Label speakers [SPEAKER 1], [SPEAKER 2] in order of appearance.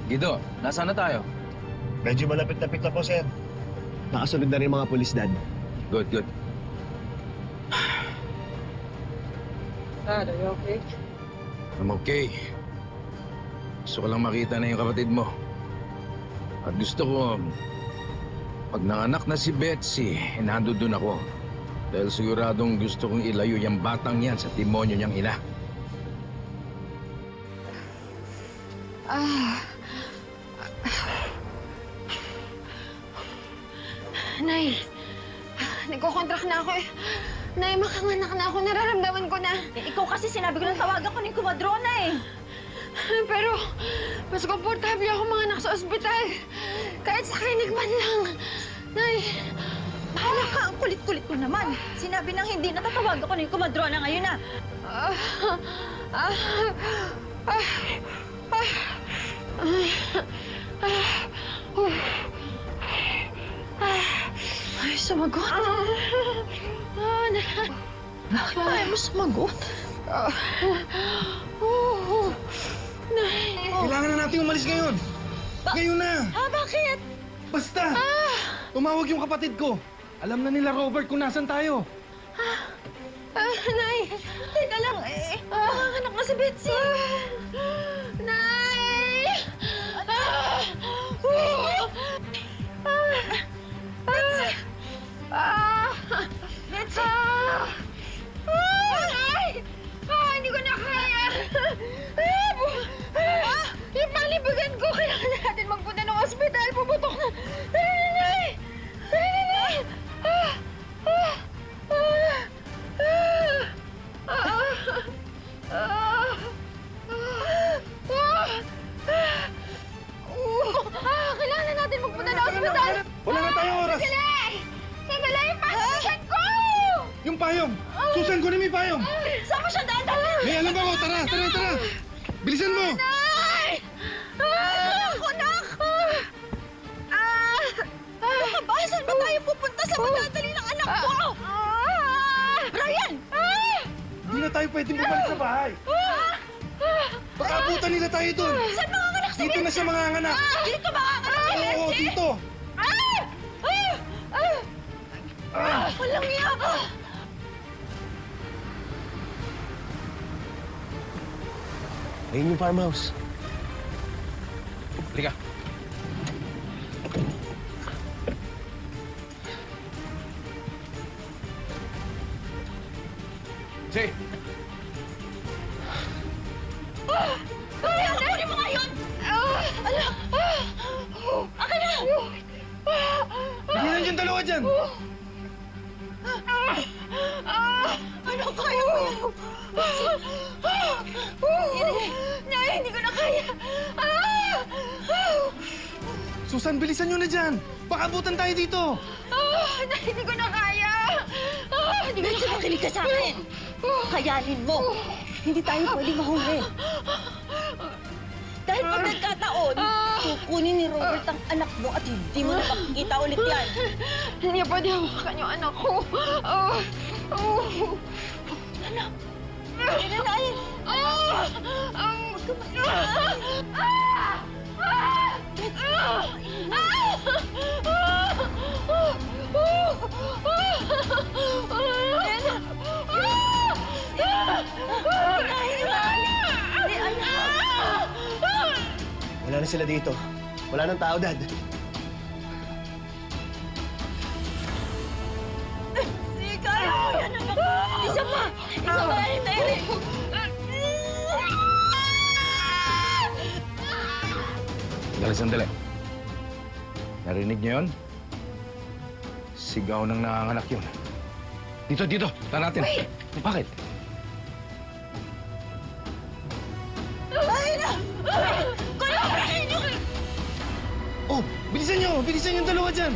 [SPEAKER 1] Guido, nasaan na tayo?
[SPEAKER 2] Medyo malapit-lapit na po, sir. Nakasunod na rin mga pulis, Dad.
[SPEAKER 1] Good, good.
[SPEAKER 3] Dad, are you okay?
[SPEAKER 1] I'm okay. Gusto ko lang makita na yung kapatid mo. At gusto ko, pag nanganak na si Betsy, nandun ako. Dahil siguradong gusto kong ilayo yung batang yan sa demonyo niyang ina.
[SPEAKER 4] Nay, nagko-contract na ako eh. Nay, makanganak na ako. Nararamdaman ko na.
[SPEAKER 5] Ikaw kasi sinabi ko lang tawagan ko ni Kumadrona eh.
[SPEAKER 4] Pero, mas komportable ako manganak sa ospital. Kahit sa klinik man lang. Nay,
[SPEAKER 5] Bahala ka, ang kulit-kulit mo naman. Sinabi nang hindi natatawagan ko ni Kumadrona ngayon na. Ay, sumagot. Bakit ba ayaw mo sumagot?
[SPEAKER 4] Nay,
[SPEAKER 6] Kailangan na natin umalis ngayon. Ngayon na.
[SPEAKER 5] Bakit?
[SPEAKER 6] Basta. Tumawag yung kapatid ko. Alam na nila, Robert, kung nasan tayo.
[SPEAKER 4] Nay,
[SPEAKER 5] Teka lang, manganganak na si Betsy.
[SPEAKER 4] Nay!
[SPEAKER 5] Betsy!
[SPEAKER 4] Nay! Hindi ko na kaya! Yung palibagan ko, kailangan natin magpunta ng ospital. Puputok na! Tara na, Nay! Tara na, Nay! Kailangan na natin magpunta ng ospital!
[SPEAKER 6] Wala na tayong oras.
[SPEAKER 4] Sandali! Sandali yung palibagan ko!
[SPEAKER 6] Yung payong. Susan, kunin mo yung payong.
[SPEAKER 5] Saan mo siya daan?
[SPEAKER 6] May alam ako. Tara, tara, tara. Bilisan mo.
[SPEAKER 4] Nay!
[SPEAKER 5] Ako, anak! Ano ka ba? Saan ba tayo pupunta sa madadali ng anak ko? Ryan!
[SPEAKER 6] Hindi na tayo pwedeng bumalik sa bahay. Baka abutan nila tayo doon.
[SPEAKER 5] Saan manganganak si
[SPEAKER 6] Dito na siya manganganak.
[SPEAKER 5] Dito manganganak si
[SPEAKER 6] Oo,
[SPEAKER 5] Betsy?
[SPEAKER 6] dito.
[SPEAKER 5] Walang iya ka!
[SPEAKER 2] Ayun yung farmhouse.
[SPEAKER 1] Halika. Say,
[SPEAKER 5] Ryan, kunin mo ngayon! Alam! Akin na!
[SPEAKER 6] Bigyan yung dalawa dyan.
[SPEAKER 5] Ano kaya mo?
[SPEAKER 4] Nay, hindi ko na kaya!
[SPEAKER 6] Susan, bilisan nyo na dyan. Baka abutan tayo dito.
[SPEAKER 4] Nay, hindi ko na kaya! Hindi ko na
[SPEAKER 5] Betsy, makinig ka sa akin! Kayanin mo! Hindi tayo pwede mahuli. Dahil pag nagkataon, kukunin ni Robert ang anak mo at hindi mo na makikita ulit yan.
[SPEAKER 4] Hindi pwede hawakan yung anak ko.
[SPEAKER 5] Anak! Inanayin!
[SPEAKER 2] Wala na sila dito. Wala nang tao, Dad.
[SPEAKER 5] Sika! Yan ang ako! Isa pa! Isa pa! Hintay!
[SPEAKER 1] sandali, sandali. Narinig niyo yun? Sigaw ng nanganganak yun. Dito, dito! Tara natin.
[SPEAKER 5] Wait!
[SPEAKER 1] Bakit?
[SPEAKER 5] Ay na! Kalabahin niyo!
[SPEAKER 6] Oh, bilisan nyo yung dalawa dyan.